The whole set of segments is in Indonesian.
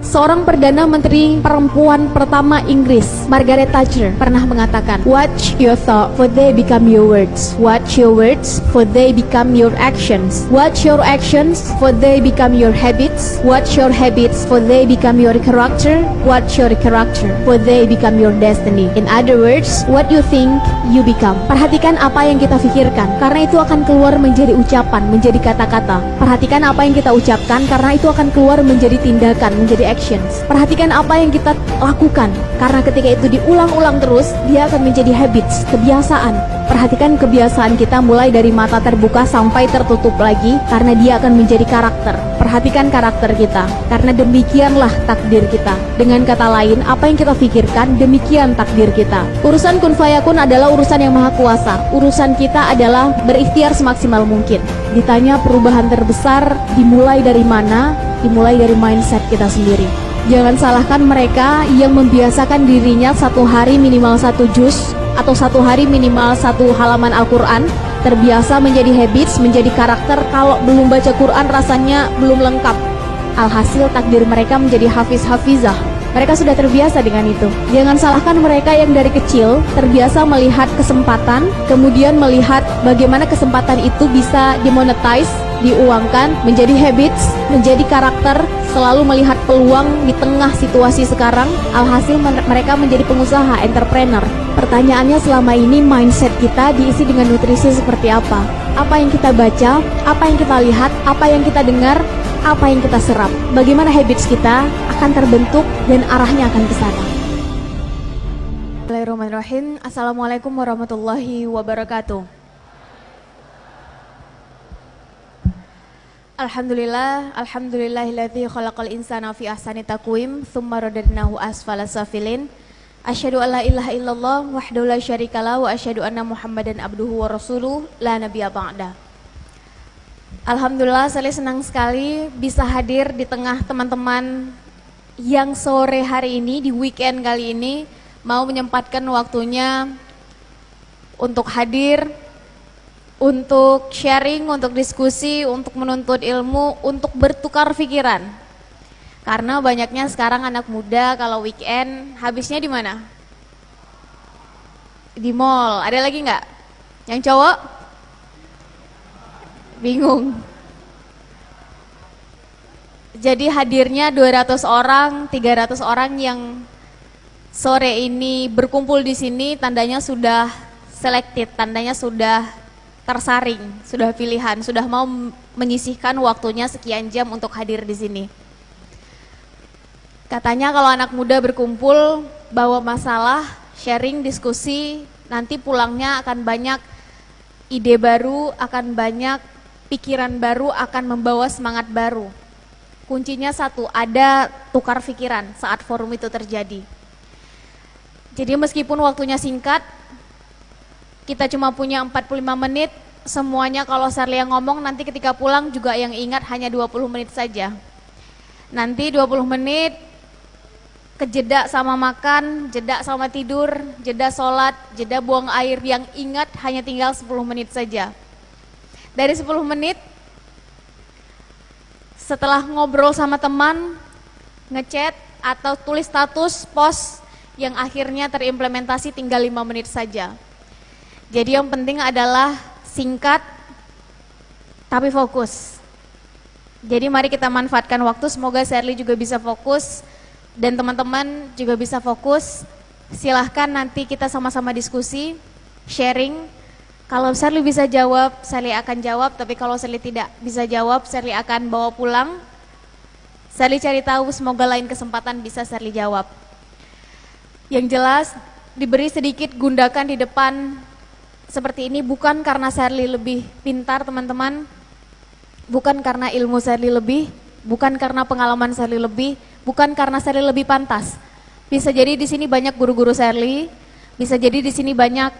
Seorang Perdana Menteri perempuan pertama Inggris, Margaret Thatcher, pernah mengatakan, "Watch your thought, for they become your words. Watch your words, for they become your actions. Watch your actions, for they become your habits. Watch your habits, for they become your character. Watch your character, for they become your destiny." In other words, what you think, you become. Perhatikan apa yang kita pikirkan, karena itu akan keluar menjadi ucapan, menjadi kata-kata. Perhatikan apa yang kita ucapkan, karena itu akan keluar menjadi tindakan, menjadi actions. Perhatikan apa yang kita lakukan, karena ketika itu diulang-ulang terus, dia akan menjadi habits, kebiasaan. Perhatikan kebiasaan kita mulai dari mata terbuka sampai tertutup lagi, karena dia akan menjadi karakter. Perhatikan karakter kita, karena demikianlah takdir kita. Dengan kata lain, apa yang kita pikirkan, demikian takdir kita. Urusan kun fayakun adalah urusan yang maha kuasa. Urusan kita adalah berikhtiar semaksimal mungkin. Ditanya perubahan terbesar dimulai dari mana? Dimulai dari mindset kita sendiri. Jangan salahkan mereka yang membiasakan dirinya satu hari minimal 1 juz atau satu hari minimal 1 halaman Al-Quran. Terbiasa menjadi habits, menjadi karakter. Kalau belum baca Quran rasanya belum lengkap. Alhasil takdir mereka menjadi hafiz-hafizah. Mereka sudah terbiasa dengan itu. Jangan salahkan mereka yang dari kecil terbiasa melihat kesempatan, kemudian melihat bagaimana kesempatan itu bisa dimonetize, diuangkan, menjadi habits, menjadi karakter, selalu melihat peluang di tengah situasi sekarang. Alhasil mereka menjadi pengusaha, entrepreneur. Pertanyaannya selama ini mindset kita diisi dengan nutrisi seperti apa? Apa yang kita baca, apa yang kita lihat, apa yang kita dengar, apa yang kita serap. Bagaimana habits kita akan terbentuk dan arahnya akan ke sana. Bismillahirrahmanirrahim. Assalamualaikum warahmatullahi wabarakatuh. Alhamdulillahilladzi khalaqal insana fi ahsani taqwim, tsumma radadnahu asfala safilin. Asyhadu an la ilaha illallah wahdahu la syarikalah wa asyhadu anna Muhammadan abduhu wa rasuluh la nabiyya ba'da. Alhamdulillah, saya senang sekali bisa hadir di tengah teman-teman yang sore hari ini, di weekend kali ini, mau menyempatkan waktunya untuk hadir, untuk sharing, untuk diskusi, untuk menuntut ilmu, untuk bertukar pikiran. Karena banyaknya sekarang anak muda kalau weekend habisnya di mana? Di mall. Ada lagi nggak? Yang cowok? Bingung. Jadi hadirnya 200 orang, 300 orang yang sore ini berkumpul di sini, tandanya sudah selected, tandanya sudah tersaring, sudah pilihan, sudah mau menyisihkan waktunya sekian jam untuk hadir di sini. Katanya kalau anak muda berkumpul, bawa masalah, sharing, diskusi, nanti pulangnya akan banyak ide baru, akan banyak pikiran baru, akan membawa semangat baru. Kuncinya satu, ada tukar pikiran saat forum itu terjadi. Jadi meskipun waktunya singkat, kita cuma punya 45 menit, semuanya kalau Sherly yang ngomong, nanti ketika pulang juga yang ingat hanya 20 menit saja. Nanti 20 menit, kejeda sama makan, jeda sama tidur, jeda sholat, jeda buang air, yang ingat hanya tinggal 10 menit saja. Dari 10 menit, setelah ngobrol sama teman, ngechat atau tulis status, post, yang akhirnya terimplementasi tinggal 5 menit saja. Jadi yang penting adalah singkat, tapi fokus. Jadi mari kita manfaatkan waktu, semoga Sherly juga bisa fokus, dan teman-teman juga bisa fokus. Silahkan nanti kita sama-sama diskusi, sharing. Kalau Sherly bisa jawab, Sherly akan jawab. Tapi kalau Sherly tidak bisa jawab, Sherly akan bawa pulang. Sherly cari tahu, semoga lain kesempatan bisa Sherly jawab. Yang jelas, diberi sedikit gundakan di depan seperti ini bukan karena Sherly lebih pintar teman-teman, bukan karena ilmu Sherly lebih, bukan karena pengalaman Sherly lebih, bukan karena Sherly lebih pantas. Bisa jadi di sini banyak guru-guru Sherly, bisa jadi di sini banyak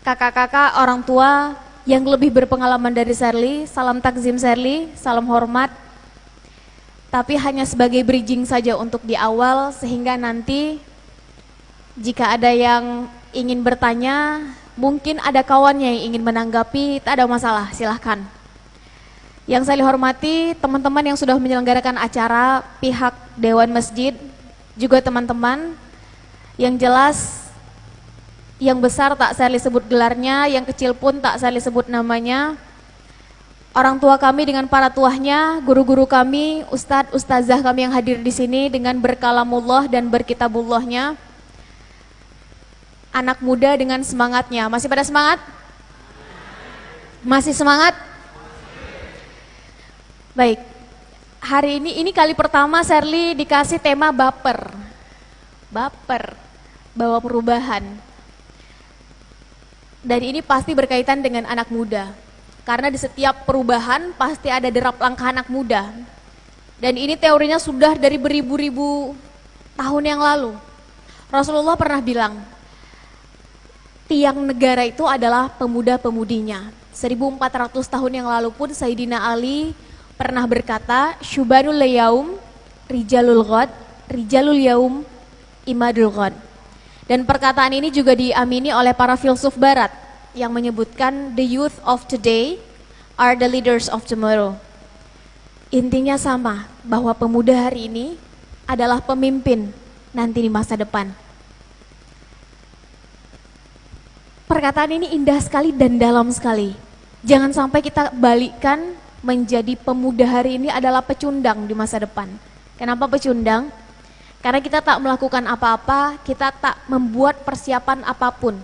kakak-kakak, orang tua yang lebih berpengalaman dari Sherly. Salam takzim Sherly, salam hormat. Tapi hanya sebagai bridging saja untuk di awal, sehingga nanti jika ada yang ingin bertanya, mungkin ada kawannya yang ingin menanggapi, tak ada masalah, silahkan. Yang saya hormati teman-teman yang sudah menyelenggarakan acara, pihak Dewan Masjid, juga teman-teman. Yang jelas, yang besar tak saya sebut gelarnya, yang kecil pun tak saya sebut namanya. Orang tua kami dengan para tuahnya, guru-guru kami, ustadz, ustazah kami yang hadir di sini dengan berkalamullah dan berkitabullahnya. Anak muda dengan semangatnya. Masih pada semangat? Masih semangat? Baik, hari ini kali pertama Sherly dikasih tema baper. Baper, bawa perubahan. Dan ini pasti berkaitan dengan anak muda. Karena di setiap perubahan pasti ada derap langkah anak muda. Dan ini teorinya sudah dari beribu-ribu tahun yang lalu. Rasulullah pernah bilang, tiang negara itu adalah pemuda-pemudinya. 1400 tahun yang lalu pun Sayyidina Ali pernah berkata, Syubanul yaum rijalul ghad, rijalul yaum imadul ghad. Dan perkataan ini juga diamini oleh para filsuf barat yang menyebutkan the youth of today are the leaders of tomorrow. Intinya sama, bahwa pemuda hari ini adalah pemimpin nanti di masa depan. Perkataan ini indah sekali dan dalam sekali. Jangan sampai kita balikkan menjadi pemuda hari ini adalah pecundang di masa depan. Kenapa pecundang? Karena kita tak melakukan apa-apa, kita tak membuat persiapan apapun.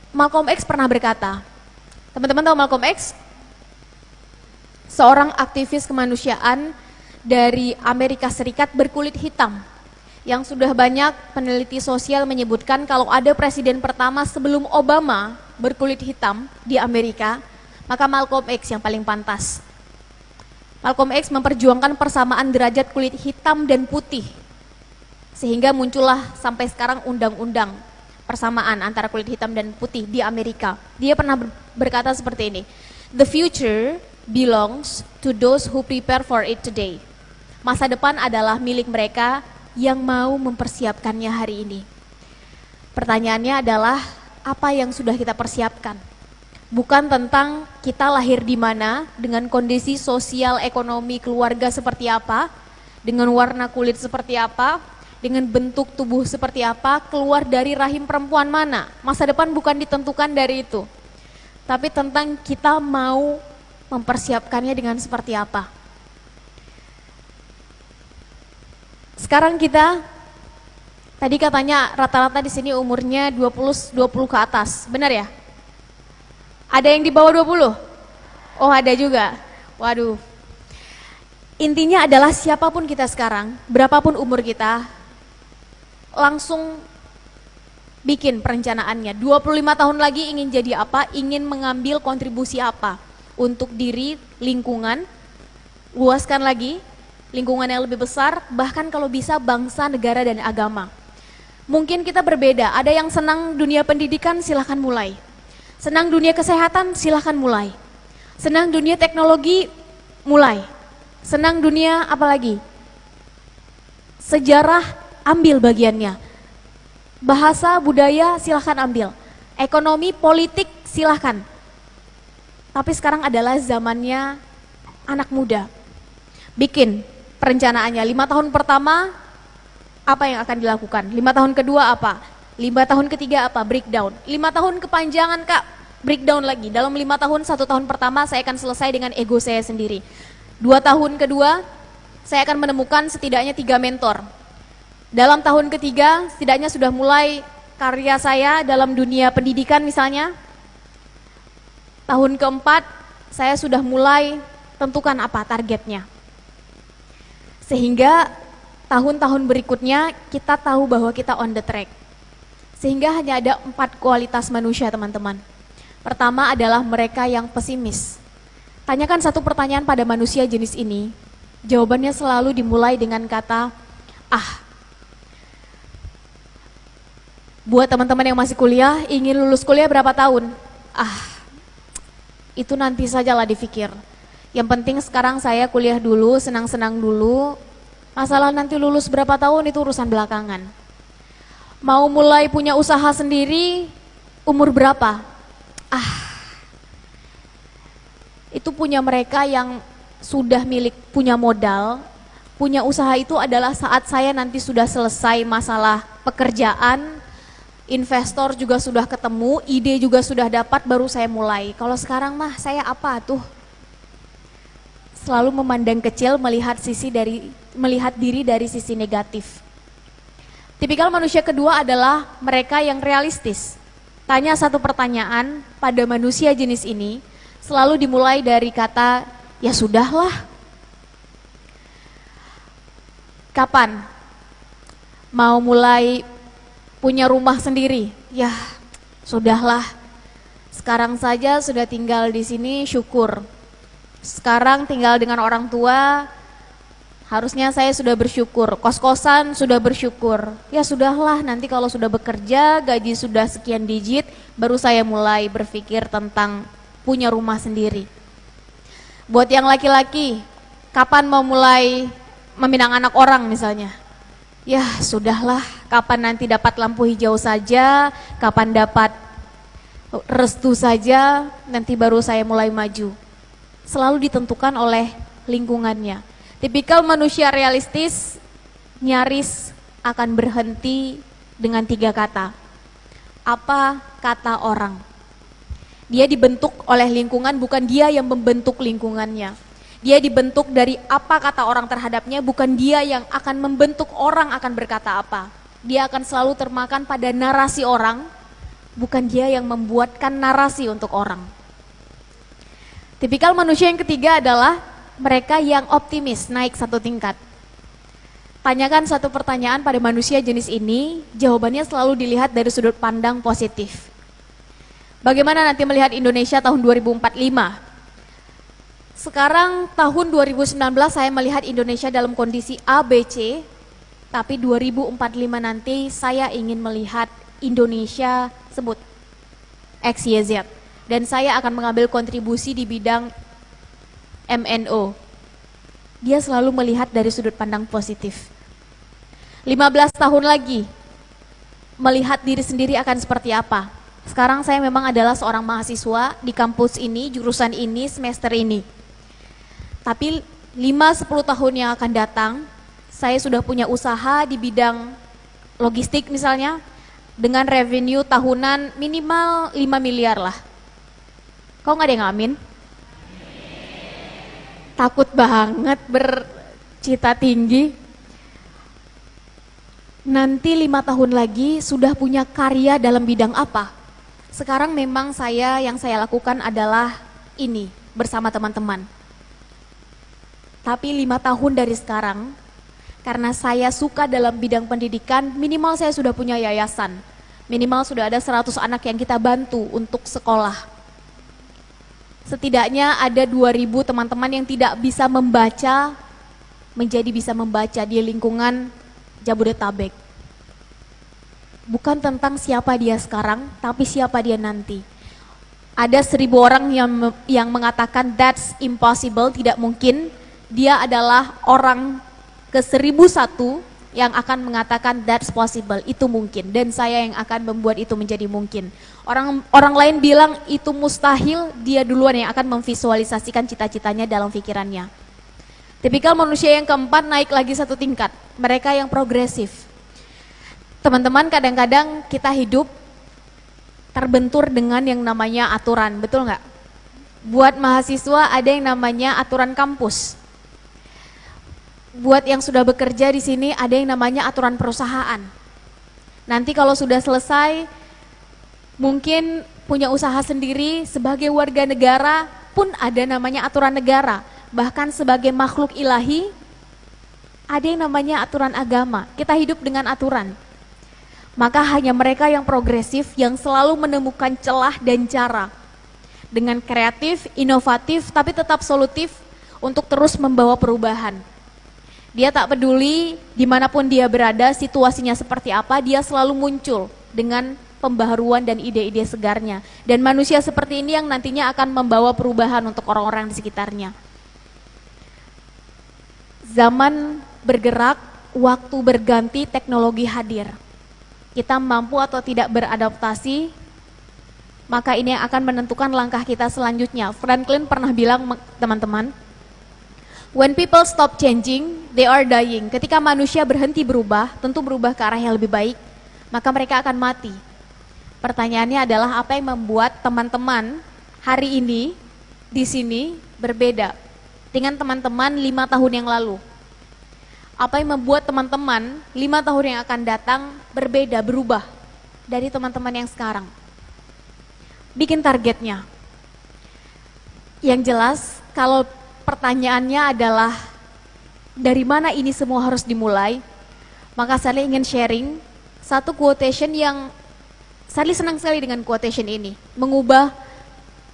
Malcolm X pernah berkata, teman-teman tahu Malcolm X? Seorang aktivis kemanusiaan dari Amerika Serikat berkulit hitam, yang sudah banyak peneliti sosial menyebutkan kalau ada presiden pertama sebelum Obama berkulit hitam di Amerika, maka Malcolm X yang paling pantas. Malcolm X memperjuangkan persamaan derajat kulit hitam dan putih, sehingga muncullah sampai sekarang undang-undang persamaan antara kulit hitam dan putih di Amerika. Dia pernah berkata seperti ini, the future belongs to those who prepare for it today. Masa depan adalah milik mereka yang mau mempersiapkannya hari ini. Pertanyaannya adalah, apa yang sudah kita persiapkan? Bukan tentang kita lahir di mana, dengan kondisi sosial, ekonomi, keluarga seperti apa, dengan warna kulit seperti apa, dengan bentuk tubuh seperti apa, keluar dari rahim perempuan mana. Masa depan bukan ditentukan dari itu, tapi tentang kita mau mempersiapkannya dengan seperti apa. Sekarang kita, tadi katanya rata-rata di sini umurnya 20 ke atas, benar ya? Ada yang di bawah 20? Oh ada juga, waduh. Intinya adalah siapapun kita sekarang, berapapun umur kita, langsung bikin perencanaannya. 25 tahun lagi ingin jadi apa, ingin mengambil kontribusi apa untuk diri, lingkungan, luaskan lagi, lingkungan yang lebih besar, bahkan kalau bisa bangsa, negara, dan agama. Mungkin kita berbeda, ada yang senang dunia pendidikan, silahkan mulai. Senang dunia kesehatan, silahkan mulai. Senang dunia teknologi, mulai. Senang dunia apa lagi? Sejarah, ambil bagiannya. Bahasa, budaya, silahkan ambil. Ekonomi, politik, silahkan. Tapi sekarang adalah zamannya anak muda. Bikin perencanaannya, 5 tahun pertama, apa yang akan dilakukan? 5 tahun kedua apa? 5 tahun ketiga apa? Breakdown. 5 tahun kepanjangan Kak, breakdown lagi. Dalam 5 tahun, 1 tahun pertama saya akan selesai dengan ego saya sendiri. 2 tahun kedua, saya akan menemukan setidaknya 3 mentor. Dalam tahun ketiga, setidaknya sudah mulai karya saya dalam dunia pendidikan misalnya. Tahun keempat, saya sudah mulai tentukan apa targetnya. Sehingga tahun-tahun berikutnya kita tahu bahwa kita on the track. Sehingga hanya ada 4 kualitas manusia teman-teman. Pertama adalah mereka yang pesimis. Tanyakan satu pertanyaan pada manusia jenis ini, jawabannya selalu dimulai dengan kata, ah. Buat teman-teman yang masih kuliah, ingin lulus kuliah berapa tahun? Ah, itu nanti sajalah dipikir. Yang penting sekarang saya kuliah dulu, senang-senang dulu. Masalah nanti lulus berapa tahun itu urusan belakangan. Mau mulai punya usaha sendiri, umur berapa? Ah, Itu punya mereka yang sudah punya modal, punya usaha itu adalah saat saya nanti sudah selesai masalah pekerjaan, investor juga sudah ketemu, ide juga sudah dapat, baru saya mulai. Kalau sekarang mah saya apa tuh? Selalu memandang kecil, melihat diri dari sisi negatif. Tipikal manusia kedua adalah mereka yang realistis. Tanya satu pertanyaan pada manusia jenis ini, selalu dimulai dari kata, ya sudahlah. Kapan mau mulai punya rumah sendiri? Ya sudahlah. Sekarang saja sudah tinggal di sini, syukur. Sekarang tinggal dengan orang tua, harusnya saya sudah bersyukur. Kos-kosan sudah bersyukur. Ya sudahlah, nanti kalau sudah bekerja, gaji sudah sekian digit, baru saya mulai berpikir tentang punya rumah sendiri. Buat yang laki-laki, kapan mau mulai meminang anak orang misalnya? Ya sudahlah, kapan nanti dapat lampu hijau saja, kapan dapat restu saja, nanti baru saya mulai maju. Selalu ditentukan oleh lingkungannya. Tipikal manusia realistis nyaris akan berhenti dengan 3 kata. Apa kata orang? Dia dibentuk oleh lingkungan, bukan dia yang membentuk lingkungannya. Dia dibentuk dari apa kata orang terhadapnya, bukan dia yang akan membentuk orang akan berkata apa. Dia akan selalu termakan pada narasi orang, bukan dia yang membuatkan narasi untuk orang. Tipikal manusia yang ketiga adalah mereka yang optimis, naik 1 tingkat. Tanyakan satu pertanyaan pada manusia jenis ini, jawabannya selalu dilihat dari sudut pandang positif. Bagaimana nanti melihat Indonesia tahun 2045? Sekarang tahun 2019 saya melihat Indonesia dalam kondisi A, B, C, tapi 2045 nanti saya ingin melihat Indonesia sebut X, Y, Z. Dan saya akan mengambil kontribusi di bidang MNO. Dia selalu melihat dari sudut pandang positif. 15 tahun lagi, melihat diri sendiri akan seperti apa? Sekarang saya memang adalah seorang mahasiswa di kampus ini, jurusan ini, semester ini. Tapi 5-10 tahun yang akan datang, saya sudah punya usaha di bidang logistik misalnya, dengan revenue tahunan minimal 5 miliar lah. Kok nggak ada yang amin? Takut banget bercita tinggi. Nanti 5 tahun lagi sudah punya karya dalam bidang apa? Sekarang memang yang saya lakukan adalah ini bersama teman-teman. Tapi 5 tahun dari sekarang, karena saya suka dalam bidang pendidikan, minimal saya sudah punya yayasan. Minimal sudah ada 100 anak yang kita bantu untuk sekolah. Setidaknya ada 2.000 teman-teman yang tidak bisa membaca, menjadi bisa membaca di lingkungan Jabodetabek. Bukan tentang siapa dia sekarang, tapi siapa dia nanti. Ada 1.000 orang yang mengatakan that's impossible, tidak mungkin. Dia adalah orang ke 1.001 yang akan mengatakan that's possible, itu mungkin. Dan saya yang akan membuat itu menjadi mungkin. Orang lain bilang itu mustahil, dia duluan yang akan memvisualisasikan cita-citanya dalam pikirannya. Tipikal manusia yang keempat naik lagi 1 tingkat, mereka yang progresif. Teman-teman, kadang-kadang kita hidup terbentur dengan yang namanya aturan, betul nggak? Buat mahasiswa ada yang namanya aturan kampus. Buat yang sudah bekerja di sini ada yang namanya aturan perusahaan. Nanti kalau sudah selesai, mungkin punya usaha sendiri, sebagai warga negara pun ada namanya aturan negara. Bahkan sebagai makhluk ilahi, ada yang namanya aturan agama. Kita hidup dengan aturan. Maka hanya mereka yang progresif yang selalu menemukan celah dan cara. Dengan kreatif, inovatif, tapi tetap solutif untuk terus membawa perubahan. Dia tak peduli dimanapun dia berada, situasinya seperti apa, dia selalu muncul dengan pembaharuan dan ide-ide segarnya. Dan manusia seperti ini yang nantinya akan membawa perubahan untuk orang-orang di sekitarnya. Zaman bergerak, waktu berganti, teknologi hadir. Kita mampu atau tidak beradaptasi, maka ini yang akan menentukan langkah kita selanjutnya. Franklin pernah bilang, teman-teman, when people stop changing, they are dying. Ketika manusia berhenti berubah, tentu berubah ke arah yang lebih baik, maka mereka akan mati. Pertanyaannya adalah apa yang membuat teman-teman hari ini di sini berbeda dengan teman-teman 5 tahun yang lalu? Apa yang membuat teman-teman 5 tahun yang akan datang berbeda, berubah dari teman-teman yang sekarang? Bikin targetnya. Yang jelas, kalau pertanyaannya adalah dari mana ini semua harus dimulai, maka saya ingin sharing satu quotation yang Sarli senang sekali dengan quotation ini. Mengubah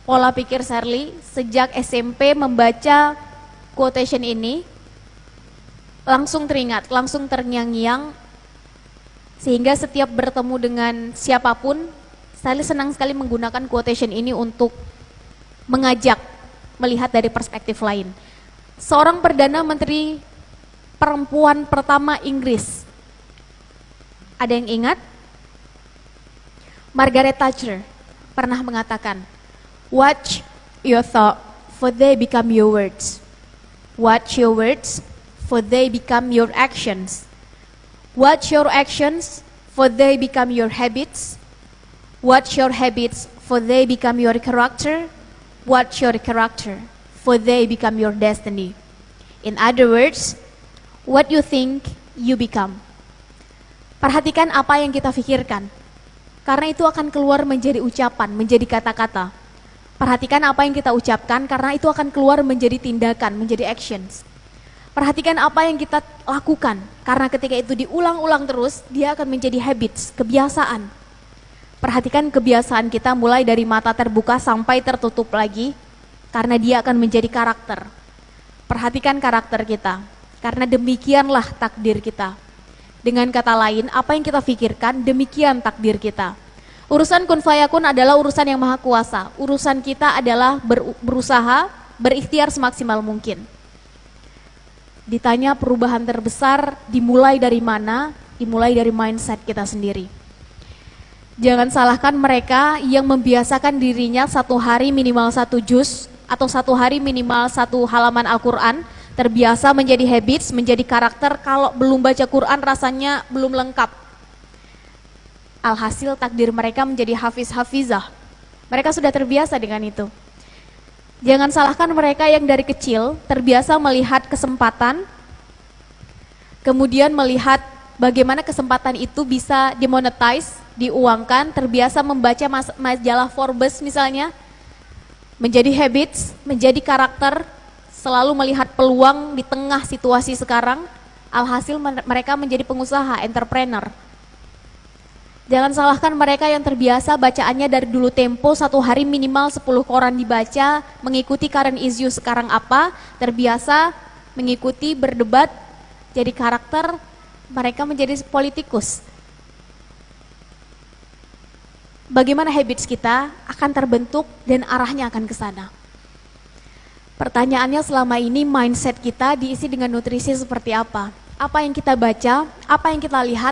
pola pikir Sarli sejak SMP membaca quotation ini, langsung teringat, langsung terngiang-ngiang, sehingga setiap bertemu dengan siapapun, Sarli senang sekali menggunakan quotation ini untuk mengajak melihat dari perspektif lain. Seorang Perdana Menteri perempuan pertama Inggris, ada yang ingat? Margaret Thatcher pernah mengatakan, watch your thought, for they become your words. Watch your words, for they become your actions. Watch your actions, for they become your habits. Watch your habits, for they become your character. Watch your character, for they become your destiny. In other words, what you think, you become. Perhatikan apa yang kita pikirkan, karena itu akan keluar menjadi ucapan, menjadi kata-kata. Perhatikan apa yang kita ucapkan, karena itu akan keluar menjadi tindakan, menjadi actions. Perhatikan apa yang kita lakukan, karena ketika itu diulang-ulang terus, dia akan menjadi habits, kebiasaan. Perhatikan kebiasaan kita mulai dari mata terbuka sampai tertutup lagi, karena dia akan menjadi karakter. Perhatikan karakter kita, karena demikianlah takdir kita. Dengan kata lain, apa yang kita pikirkan, demikian takdir kita. Urusan kun fayakun adalah urusan yang maha kuasa. Urusan kita adalah berusaha, berikhtiar semaksimal mungkin. Ditanya perubahan terbesar dimulai dari mana? Dimulai dari mindset kita sendiri. Jangan salahkan mereka yang membiasakan dirinya 1 hari minimal 1 juz atau 1 hari minimal 1 halaman Al-Quran, terbiasa menjadi habits, menjadi karakter. Kalau belum baca Quran rasanya belum lengkap. Alhasil takdir mereka menjadi hafiz-hafizah. Mereka sudah terbiasa dengan itu. Jangan salahkan mereka yang dari kecil terbiasa melihat kesempatan, kemudian melihat bagaimana kesempatan itu bisa dimonetize, diuangkan, terbiasa membaca majalah Forbes misalnya, menjadi habits, menjadi karakter, selalu melihat peluang di tengah situasi sekarang, alhasil mereka menjadi pengusaha, entrepreneur. Jangan salahkan mereka yang terbiasa bacaannya dari dulu Tempo, 1 hari minimal 10 koran dibaca, mengikuti current issue sekarang apa, terbiasa mengikuti berdebat, jadi karakter, mereka menjadi politikus. Bagaimana habits kita akan terbentuk dan arahnya akan ke sana. Pertanyaannya selama ini mindset kita diisi dengan nutrisi seperti apa? Apa yang kita baca, apa yang kita lihat,